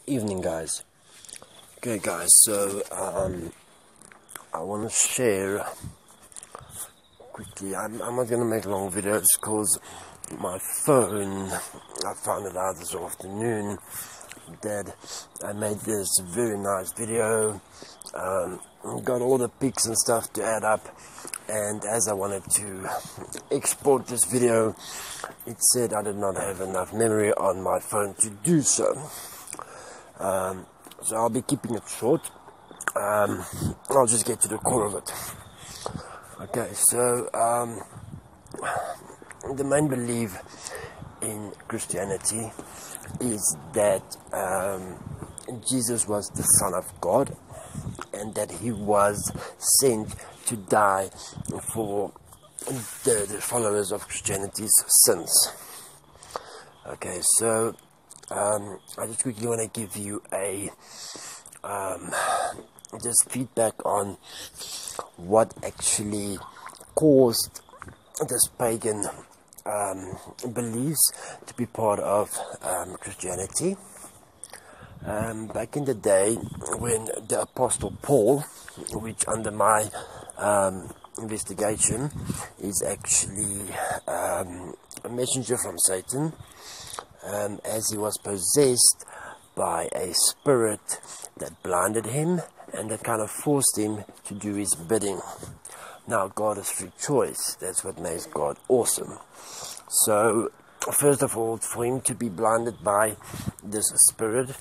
Evening, guys. Okay, guys, so I want to share quickly. I'm not going to make long videos because my phone, I found it out this afternoon that I made this very nice video, got all the pics and stuff to add up, and as I wanted to export this video, it said I did not have enough memory on my phone to do so. So I'll be keeping it short. I'll just get to the core of it. Okay, so the main belief in Christianity is that Jesus was the Son of God and that he was sent to die for the followers of Christianity's sins. Okay, so I just quickly want to give you a just feedback on what actually caused this pagan beliefs to be part of Christianity. Back in the day, when the Apostle Paul, which under my investigation is actually a messenger from Satan, as he was possessed by a spirit that blinded him and that kind of forced him to do his bidding. Now, God is free choice. That's what makes God awesome. So, first of all, for him to be blinded by this spirit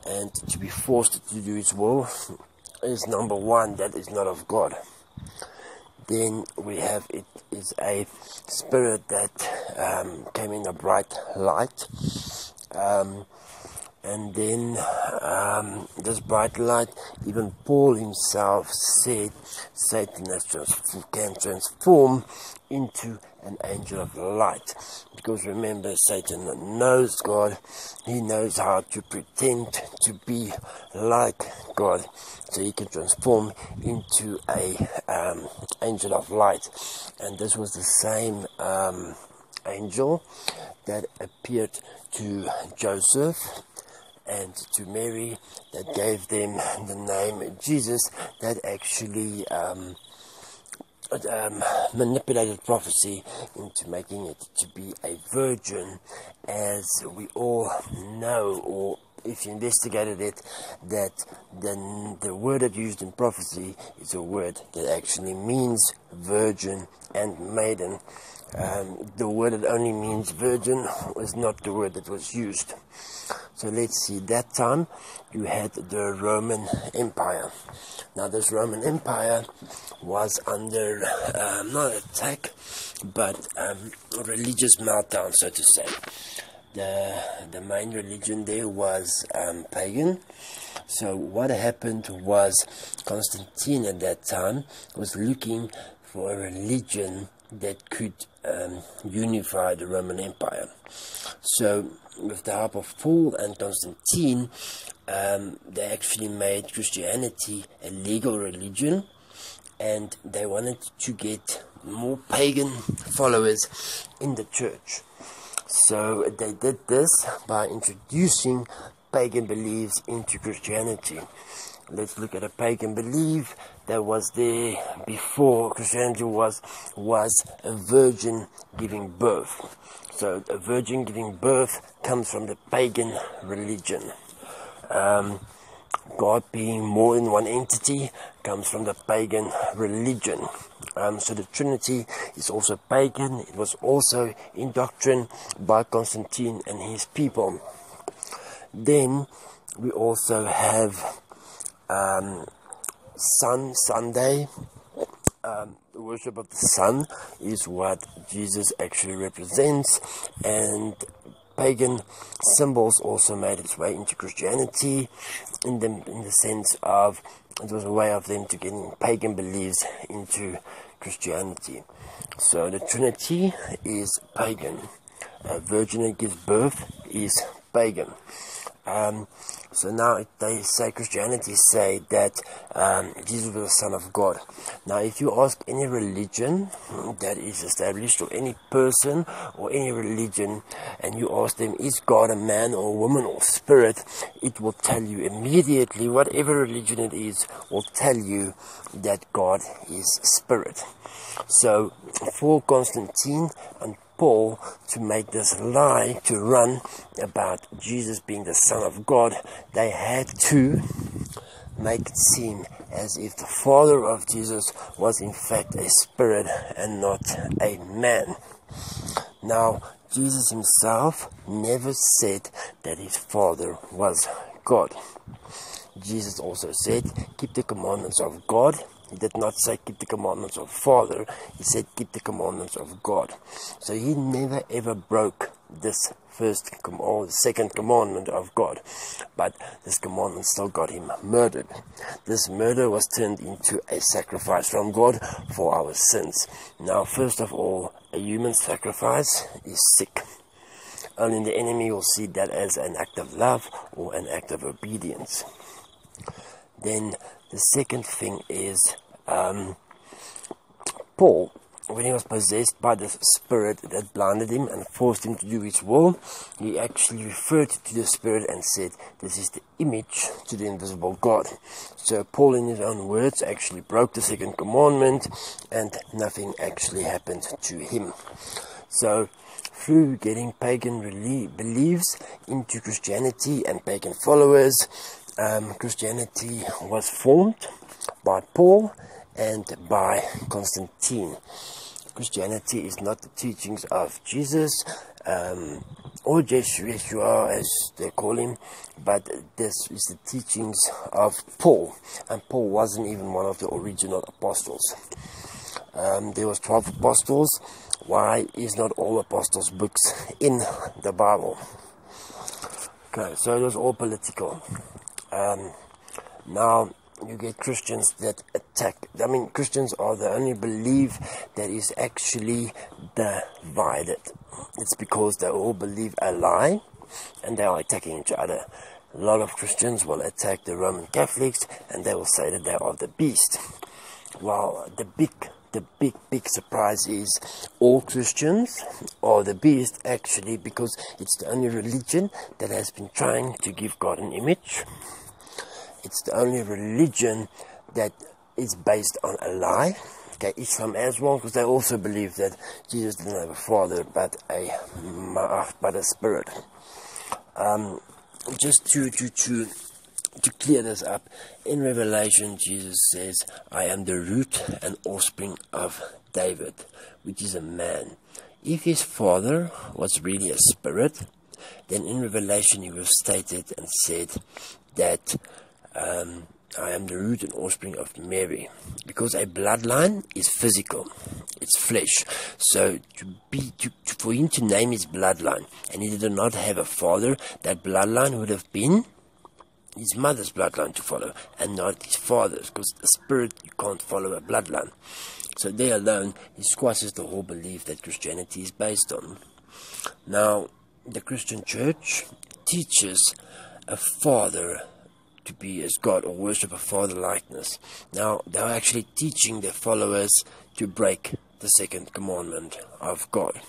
and to be forced to do his will is number one, that is not of God. Then we have it is a spirit that came in a bright light, and then this bright light, even Paul himself said Satan can transform into an angel of light, because remember, Satan knows God. He knows how to pretend to be like God, so he can transform into a angel of light. And this was the same angel that appeared to Joseph and to Mary, that gave them the name Jesus, that actually manipulated prophecy into making it to be a virgin. As we all know, or if you investigated it, that the word that used in prophecy is a word that actually means virgin and maiden. The word that only means virgin was not the word that was used. So let's see, that time you had the Roman Empire. Now this Roman Empire was under not attack, but religious meltdown, so to say. The main religion there was pagan. So what happened was Constantine at that time was looking for a religion that could unify the Roman Empire. So with the help of Paul and Constantine, they actually made Christianity a legal religion, and they wanted to get more pagan followers in the church. So they did this by introducing pagan beliefs into Christianity. Let's look at a pagan belief that was there before Christianity was a virgin giving birth. So a virgin giving birth comes from the pagan religion. God being more than one entity comes from the pagan religion. So the Trinity is also pagan. It was also in doctrine by Constantine and his people. Then we also have Sunday. The worship of the sun is what Jesus actually represents, and pagan symbols also made its way into Christianity in the sense of it was a way of them to getting pagan beliefs into Christianity. So the Trinity is pagan. A virgin that gives birth is pagan. So now they say, Christianity say that Jesus was the Son of God. Now if you ask any religion that is established, or any person or any religion, and you ask them, is God a man or a woman or spirit, it will tell you immediately, whatever religion it is, will tell you that God is spirit. So for Constantine and Paul to make this lie to run about Jesus being the Son of God, they had to make it seem as if the Father of Jesus was in fact a spirit and not a man. Now, Jesus himself never said that his Father was God. Jesus also said, keep the commandments of God. He did not say keep the commandments of Father. He said keep the commandments of God. So he never ever broke this first or the second commandment of God. But this commandment still got him murdered. This murder was turned into a sacrifice from God for our sins. Now, first of all, a human sacrifice is sick. Only the enemy will see that as an act of love or an act of obedience. Then the second thing is Paul, when he was possessed by the spirit that blinded him and forced him to do his will, he actually referred to the spirit and said, this is the image to the invisible God. So Paul, in his own words, actually broke the second commandment, and nothing actually happened to him. So through getting pagan beliefs into Christianity and pagan followers, Christianity was formed by Paul and by Constantine. Christianity is not the teachings of Jesus or Yeshua, as they call him, but this is the teachings of Paul. And Paul wasn't even one of the original apostles. There was 12 apostles. Why is not all apostles' books in the Bible? Okay, so it was all political. Now you get Christians that attack. I mean, Christians are the only belief that is actually divided. It's because they all believe a lie and they are attacking each other. A lot of Christians will attack the Roman Catholics and they will say that they are the beast. Well, the big surprise is all Christians are the beast, actually, because it's the only religion that has been trying to give God an image. It's the only religion that is based on a lie. Okay, Islam as well, because they also believe that Jesus didn't have a father, but a spirit. Just to clear this up, in Revelation, Jesus says, I am the root and offspring of David, which is a man. If his father was really a spirit, then in Revelation he was stated and said that I am the root and offspring of Mary, because a bloodline is physical, it's flesh. So for him to name his bloodline, and he did not have a father, that bloodline would have been his mother's bloodline to follow, and not his father's, because the spirit, you can't follow a bloodline. So there alone, he squashes the whole belief that Christianity is based on. Now, the Christian church teaches a father to be as God, or worship a father likeness. Now, they are actually teaching their followers to break the second commandment of God,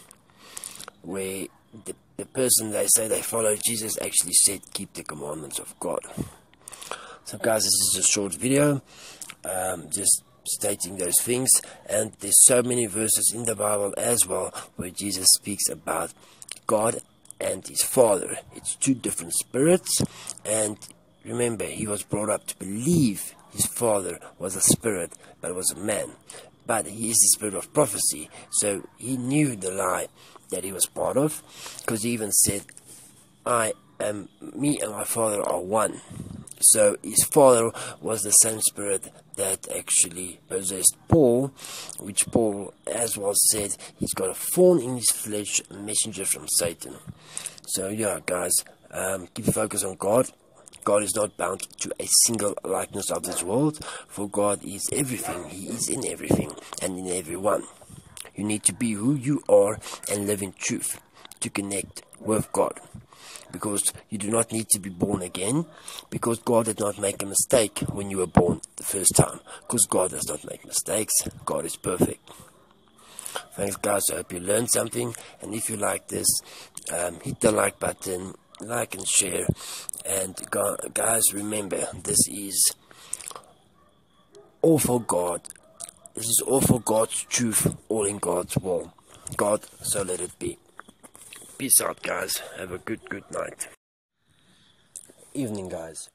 where the person they say they follow, Jesus, actually said, keep the commandments of God. So guys, this is a short video, just stating those things, and there's so many verses in the Bible as well where Jesus speaks about God and his Father. It's two different spirits, and remember, he was brought up to believe his Father was a spirit, but was a man. But he is the spirit of prophecy, so he knew the lie that he was part of, because he even said, me and my Father are one. So his Father was the same spirit that actually possessed Paul, which Paul as well said, he's got a thorn in his flesh, a messenger from Satan. So yeah, guys, keep focus on God. God is not bound to a single likeness of this world, for God is everything. He is in everything and in everyone. You need to be who you are and live in truth to connect with God. because you do not need to be born again, because God did not make a mistake when you were born the first time, because God does not make mistakes. God is perfect. Thanks guys, I hope you learned something, and if you like this, hit the like button, like and share, and guys, remember, this is all for God. This is all for God's truth, all in God's will. God, so let it be. Peace out guys, have a good night. Evening guys.